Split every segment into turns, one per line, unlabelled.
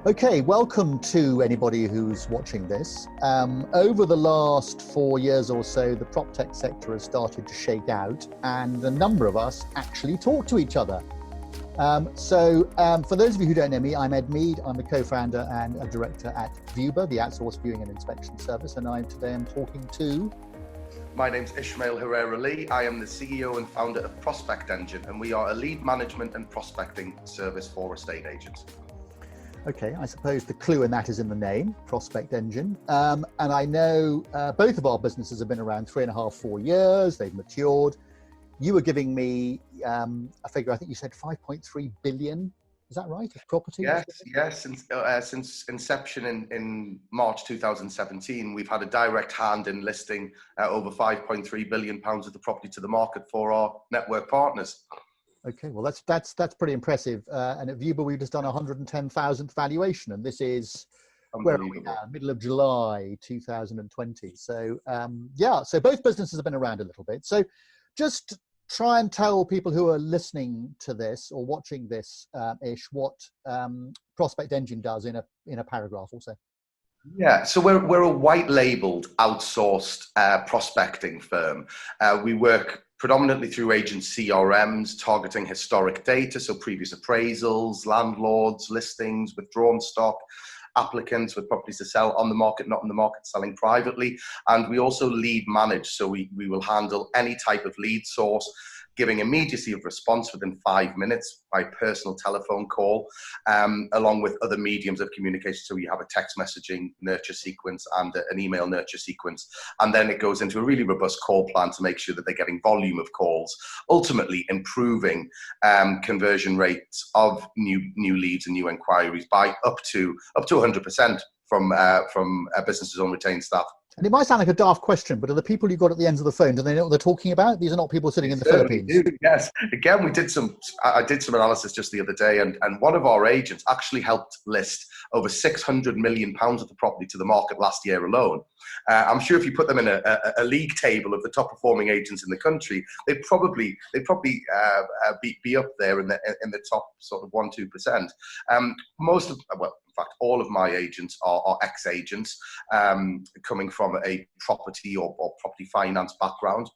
Okay, welcome to anybody who's watching this. Over the last 4 years or so, the Proptech sector has started to shake out, and a number of us actually talk to each other. For those of you who don't know me, I'm Ed Mead. I'm the co-founder and a director at Viewber, the outsourced viewing and inspection service, and today I'm talking to...
My name's Ishmael Herrera-Lee. I am the CEO and founder of Prospect Engine, and we are a lead management and prospecting service for estate agents.
Okay, I suppose the clue in that is in the name, Prospect Engine. And I know both of our businesses have been around 3.5, 4 years. They've matured. You were giving me a figure, I think you said 5.3 billion. Is that right? Of property?
Yes. Since inception in March 2017, we've had a direct hand in listing over 5.3 billion pounds of the property to the market for our network partners.
Okay, well, that's pretty impressive. And at Viewber, we've just done 110,000th valuation, and this is where are we now? Middle of July 2020. So so both businesses have been around a little bit. So just try and tell people who are listening to this or watching this, Ish, what Prospect Engine does in a paragraph or so.
Yeah, so we're a white labeled outsourced prospecting firm. We work predominantly through agent CRMs, targeting historic data, so previous appraisals, landlords, listings, withdrawn stock, applicants with properties to sell on the market, not in the market, selling privately. And we also lead manage, so we will handle any type of lead source, giving immediacy of response within 5 minutes by personal telephone call, along with other mediums of communication. So you have a text messaging nurture sequence and an email nurture sequence. And then it goes into a really robust call plan to make sure that they're getting volume of calls, ultimately improving conversion rates of new leads and new inquiries by up to 100% from businesses on retained staff.
And it might sound like a daft question, but are the people you got at the ends of the phone, do they know what they're talking about? These are not people sitting in the Philippines.
Yes. Again, I did some analysis just the other day, and one of our agents actually helped list over 600 million pounds of the property to the market last year alone. I'm sure if you put them in a league table of the top performing agents in the country, they'd probably be up there in the top sort of 1-2%. In fact, all of my agents are ex-agents coming from a property or property finance background.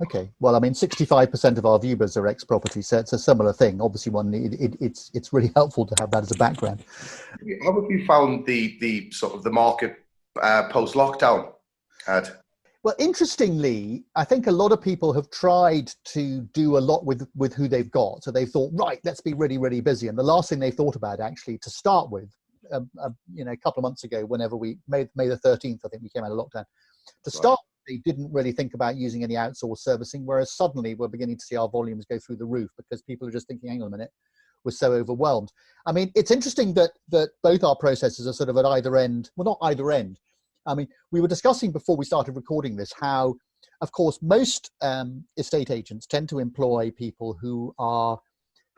Okay, well, I mean, 65% of our viewers are ex-property, so it's a similar thing. Obviously, it's really helpful to have that as a background.
How have you found the sort of the market post-lockdown, Ed?
Well, interestingly, I think a lot of people have tried to do a lot with who they've got. So they've thought, right, let's be really, really busy. And the last thing they thought about actually to start with, a couple of months ago, whenever May the 13th, I think we came out of lockdown. Start, they didn't really think about using any outsourced servicing, whereas suddenly we're beginning to see our volumes go through the roof because people are just thinking, hang on a minute, we're so overwhelmed. I mean, it's interesting that both our processes are sort of at either end. Well, not either end. I mean, we were discussing before we started recording this how, of course, most estate agents tend to employ people who are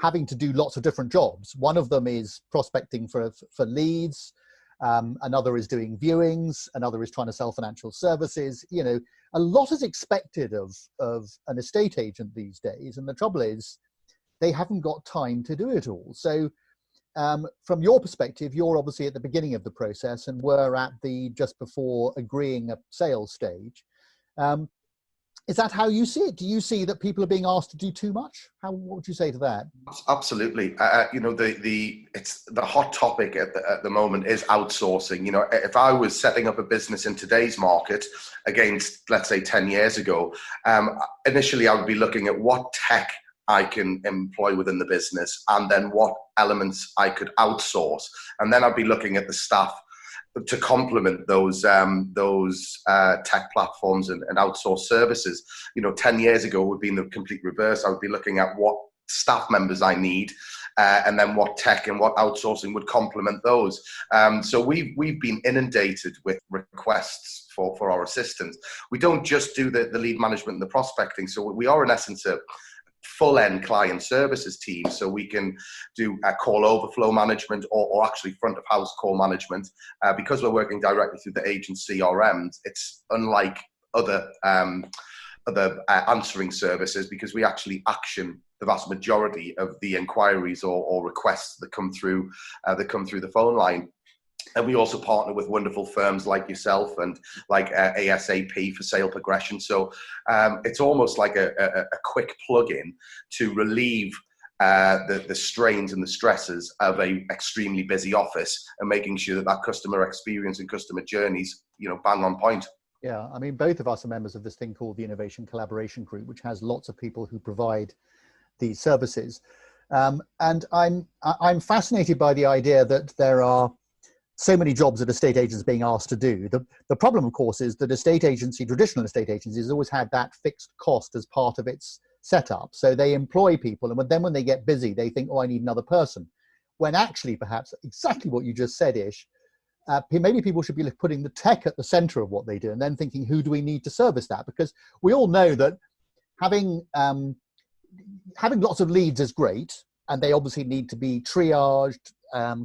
having to do lots of different jobs. One of them is prospecting for leads. Another is doing viewings. Another is trying to sell financial services. You know, a lot is expected of an estate agent these days. And the trouble is they haven't got time to do it all. So from your perspective, you're obviously at the beginning of the process and we're at the just before agreeing a sales stage. Is that how you see it? Do you see that people are being asked to do too much? What would you say to that?
Absolutely. It's the hot topic at the moment is outsourcing. You know, if I was setting up a business in today's market against, let's say, 10 years ago, initially I would be looking at what tech I can employ within the business and then what elements I could outsource. And then I'd be looking at the staff to complement those tech platforms and outsourced services. 10 years ago would be in the complete reverse. I would be looking at what staff members I need and then what tech and what outsourcing would complement those. So we've been inundated with requests for our assistance. We don't just do the lead management and the prospecting. So we are in essence a full-end client services team, so we can do call overflow management or actually front of house call management. Because we're working directly through the agent CRMs, it's unlike other answering services because we actually action the vast majority of the inquiries or requests that come through the phone line. And we also partner with wonderful firms like yourself and like ASAP for sale progression. So it's almost like a quick plug-in to relieve the strains and the stresses of a extremely busy office, and making sure that customer experience and customer journeys, bang on point.
Yeah, I mean, both of us are members of this thing called the Innovation Collaboration Group, which has lots of people who provide these services. And I'm fascinated by the idea that there are so many jobs that estate agents are being asked to do. The problem, of course, is that traditional estate agencies always had that fixed cost as part of its setup. So they employ people, and then when they get busy, they think, oh, I need another person. When actually, perhaps exactly what you just said, Ish, maybe people should be putting the tech at the center of what they do, and then thinking, who do we need to service that? Because we all know that having lots of leads is great, and they obviously need to be triaged,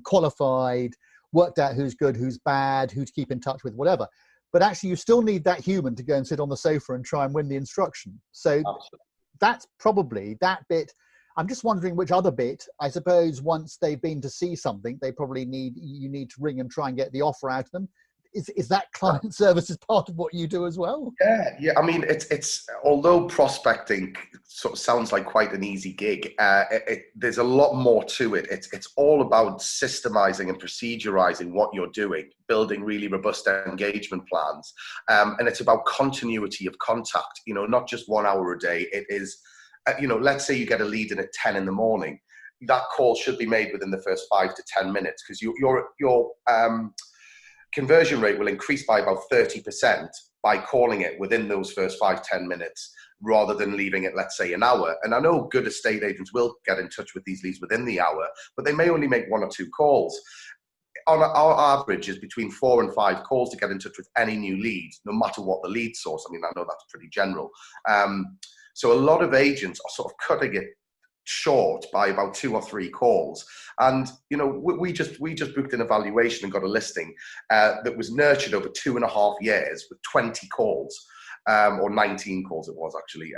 qualified, worked out who's good, who's bad, who to keep in touch with, whatever. But actually, you still need that human to go and sit on the sofa and try and win the instruction. So absolutely. That's probably that bit. I'm just wondering which other bit, I suppose, once they've been to see something, you need to ring and try and get the offer out of them. Is that client service is part of what you do as well?
Yeah. I mean, it's although prospecting sort of sounds like quite an easy gig, there's a lot more to it. It's all about systemizing and procedurizing what you're doing, building really robust engagement plans, and it's about continuity of contact. Not just 1 hour a day. It is, let's say you get a lead in at 10 in the morning. That call should be made within the first 5 to 10 minutes, because your conversion rate will increase by about 30% by calling it within those first 5-10 minutes, rather than leaving it, let's say, an hour. And I know good estate agents will get in touch with these leads within the hour, but they may only make 1 or 2 calls. Our average is between 4 and 5 calls to get in touch with any new lead, no matter what the lead source. I mean, I know that's pretty general. So a lot of agents are sort of cutting it short by about 2 or 3 calls. And we just booked an evaluation and got a listing that was nurtured over 2.5 years with 20 calls, or 19 calls it was actually,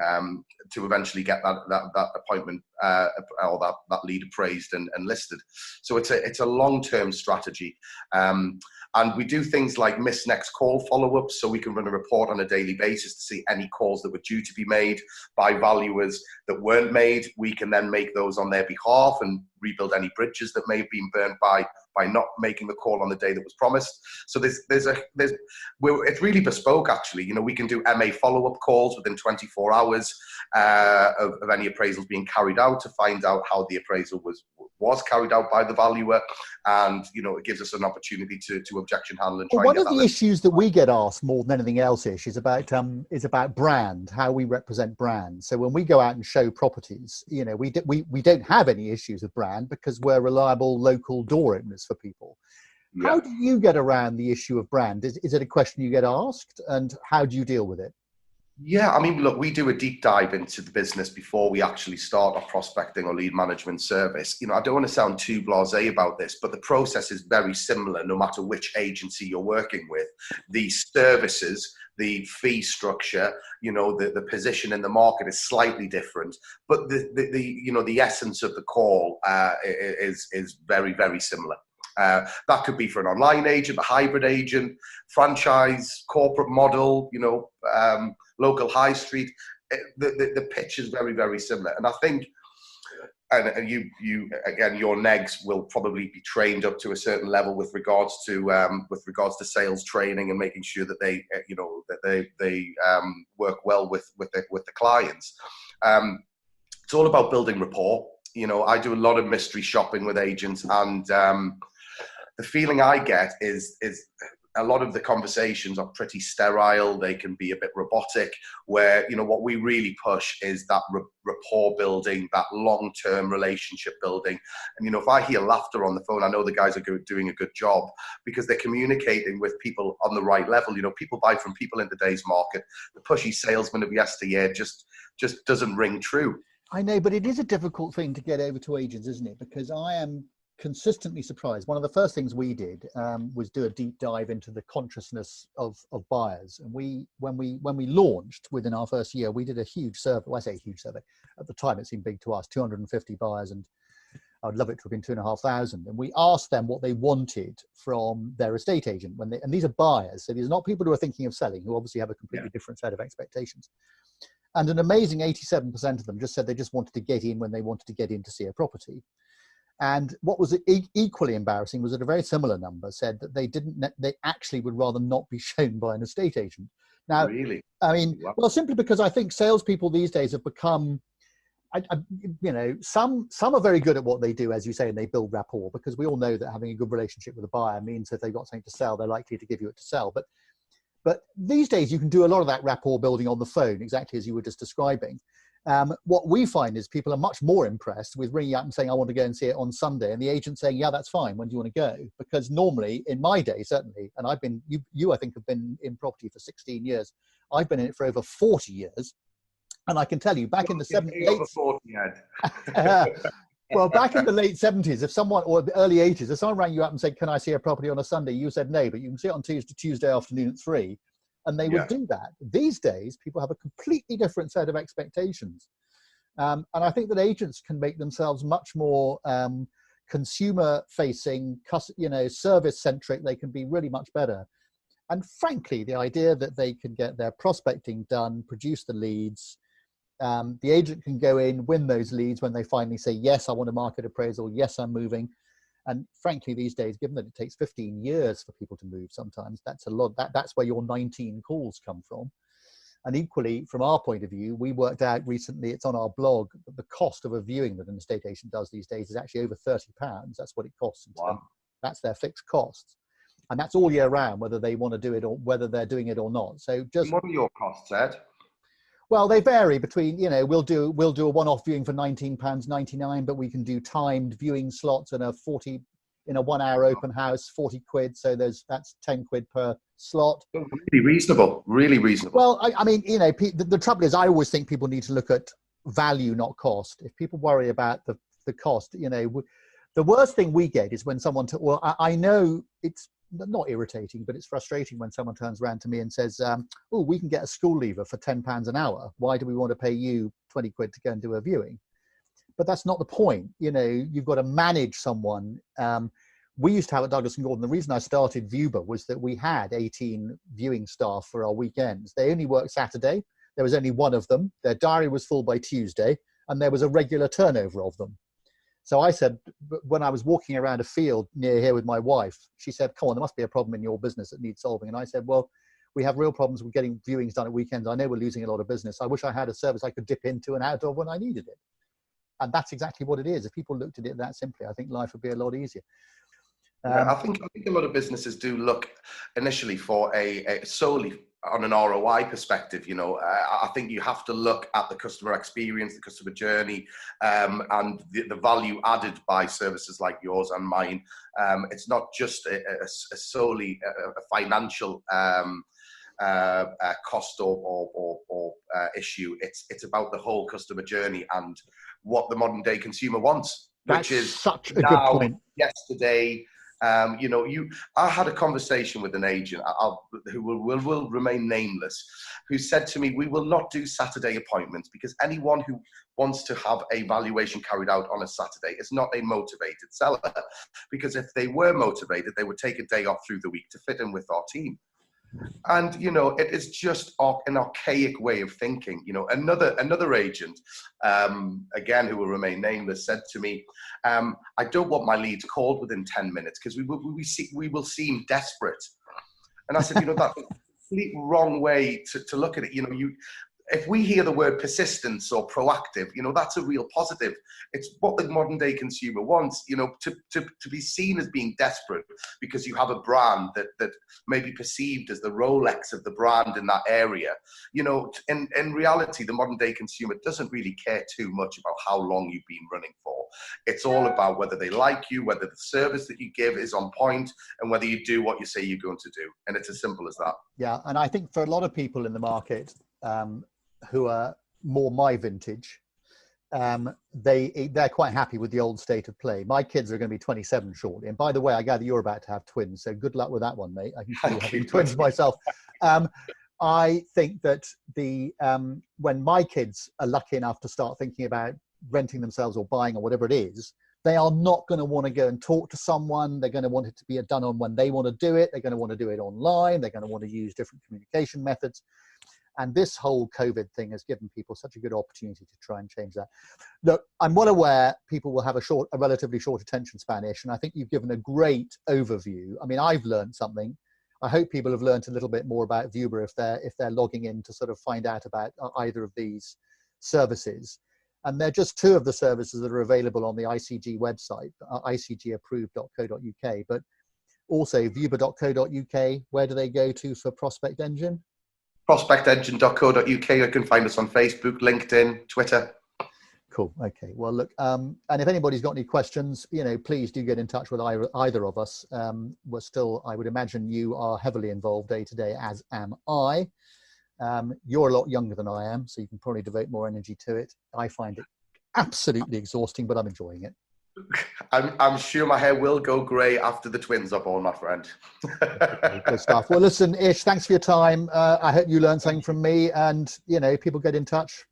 to eventually get that appointment or that lead appraised and listed. So it's a long-term strategy. And we do things like miss next call follow-ups, so we can run a report on a daily basis to see any calls that were due to be made by valuers that weren't made. We can then make those on their behalf and rebuild any bridges that may have been burnt by not making the call on the day that was promised. So it's really bespoke, actually. We can do MA follow-up calls within 24 hours of any appraisals being carried out, to find out how the appraisal was carried out by the valuer, and it gives us an opportunity to objection handle and try.
One of the issues that we get asked more than anything else is about brand, how we represent brand. So when we go out and show properties, we don't have any issues with brand, because we're reliable local door openers for people. Yeah. How do you get around the issue of brand? Is it a question you get asked, and how do you deal with it?
Yeah, I mean, look, we do a deep dive into the business before we actually start our prospecting or lead management service. I don't want to sound too blasé about this, but the process is very similar no matter which agency you're working with. The services, the fee structure, the position in the market is slightly different, but the essence of the call is very, very similar. That could be for an online agent, a hybrid agent, franchise, corporate model, local high street. The pitch is very, very similar. And I think, and you again, your negs will probably be trained up to a certain level with regards to sales training and making sure that they work well with the clients. It's all about building rapport. I do a lot of mystery shopping with agents, and the feeling I get is a lot of the conversations are pretty sterile. They can be a bit robotic, where, what we really push is that rapport building, that long-term relationship building. And, if I hear laughter on the phone, I know the guys are doing a good job, because they're communicating with people on the right level. People buy from people in today's market. The pushy salesman of yesteryear just doesn't ring true.
I know, but it is a difficult thing to get over to agents, isn't it? Because I am consistently surprised. One of the first things we did was do a deep dive into the consciousness of buyers. And when we launched within our first year, we did a huge survey. Well, I say a huge survey. At the time, it seemed big to us, 250 buyers, and I'd love it to have been 2,500. And we asked them what they wanted from their estate agent and these are buyers. So these are not people who are thinking of selling, who obviously have a completely different set of expectations. And an amazing 87% of them just said they just wanted to get in when they wanted to get in to see a property. And what was equally embarrassing was that a very similar number said that they actually would rather not be shown by an estate agent. Now, really? I mean, well, simply because I think salespeople these days have become, some are very good at what they do, as you say, and they build rapport, because we all know that having a good relationship with a buyer means if they've got something to sell, they're likely to give you it to sell. But these days, you can do a lot of that rapport building on the phone, exactly as you were just describing. What we find is people are much more impressed with ringing up and saying, I want to go and see it on Sunday. And the agent saying, yeah, that's fine. When do you want to go? Because normally, in my day, certainly, and I've been, you I think have been in property for 16 years. I've been in it for over 40 years. And I can tell you, back in the 70s, well, back in the late 70s, if someone, or the early 80s, if someone rang you up and said, can I see a property on a Sunday? You said no, but you can see it on Tuesday afternoon at 3. And they would do that. These days, people have a completely different set of expectations. And I think that agents can make themselves much more consumer-facing, service-centric. They can be really much better. And frankly, the idea that they can get their prospecting done, produce the leads, the agent can go in, win those leads when they finally say, yes, I want a market appraisal. Yes, I'm moving. And frankly, these days, given that it takes 15 years for people to move, sometimes that's a lot. That's where your 19 calls come from. And equally, from our point of view, we worked out recently, it's on our blog, that the cost of a viewing that an estate agent does these days is actually over £30. That's what it costs. Wow. That's their fixed costs. And that's all year round, whether they want to do it or whether they're doing it or not. So just,
what are your costs, Ed?
Well, they vary between, we'll do a one-off viewing for £19.99, but we can do timed viewing slots in a 1 hour open house, 40 quid. So that's 10 quid per slot.
Really reasonable, really reasonable.
Well, I mean, the trouble is I always think people need to look at value, not cost. If people worry about the cost, the worst thing we get is when someone, I know it's not irritating, but it's frustrating when someone turns around to me and says, oh, we can get a school leaver for £10 an hour. Why do we want to pay you 20 quid to go and do a viewing? But that's not the point. You've got to manage someone. We used to have at Douglas and Gordon, the reason I started Viewber was that we had 18 viewing staff for our weekends. They only worked Saturday. There was only one of them. Their diary was full by Tuesday, and there was a regular turnover of them. So I said, when I was walking around a field near here with my wife, she said, come on, there must be a problem in your business that needs solving. And I said, well, we have real problems with getting viewings done at weekends. I know we're losing a lot of business. I wish I had a service I could dip into and out of when I needed it. And that's exactly what it is. If people looked at it that simply, I think life would be a lot easier.
I think a lot of businesses do look initially for a solely on an ROI perspective. I think you have to look at the customer experience, the customer journey, and the value added by services like yours and mine. It's not just a solely a financial cost or issue. It's about the whole customer journey and what the modern day consumer wants, which is
such a good point.
Yesterday. I had a conversation with an agent who will remain nameless, who said to me, we will not do Saturday appointments because anyone who wants to have a valuation carried out on a Saturday is not a motivated seller. Because if they were motivated, they would take a day off through the week to fit in with our team. And, it is just an archaic way of thinking. Another agent, again, who will remain nameless, said to me, I don't want my leads called within 10 minutes because we will seem desperate. And I said, that's a complete wrong way to look at it. If we hear the word persistence or proactive, that's a real positive. It's what the modern day consumer wants, to be seen as being desperate because you have a brand that may be perceived as the Rolex of the brand in that area. In reality, the modern day consumer doesn't really care too much about how long you've been running for. It's all about whether they like you, whether the service that you give is on point, and whether you do what you say you're going to do. And it's as simple as that.
Yeah. And I think for a lot of people in the market, who are more my vintage, they're quite happy with the old state of play. My kids are going to be 27 shortly, and by the way, I gather you're about to have twins, so good luck with that one, mate. I can see you having twins myself. I think that when my kids are lucky enough to start thinking about renting themselves or buying or whatever it is, they are not going to want to go and talk to someone. They're going to want it to be done on when they want to do it. They're going to want to do it online. They're going to want to use different communication methods. And this whole COVID thing has given people such a good opportunity to try and change that. Look, I'm well aware people will have a relatively short attention span-ish, and I think you've given a great overview. I mean, I've learned something. I hope people have learned a little bit more about Viewber if they're logging in to sort of find out about either of these services. And they're just two of the services that are available on the ICG website, icgapproved.co.uk, but also viewber.co.uk. Where do they go to for Prospect Engine?
Prospectengine.co.uk. You can find us on Facebook, LinkedIn, Twitter.
Cool. Okay. Well, look, and if anybody's got any questions, please do get in touch with either of us. We're still, I would imagine you are heavily involved day to day, as am I. You're a lot younger than I am, so you can probably devote more energy to it. I find it absolutely exhausting, but I'm enjoying it.
I'm sure my hair will go grey after the twins are born, my friend.
Okay, good stuff. Well, listen, Ish, thanks for your time. I hope you learned something from me, and people get in touch,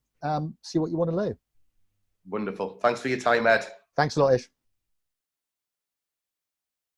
see what you want to know.
Wonderful. Thanks for your time, Ed.
Thanks a lot, Ish.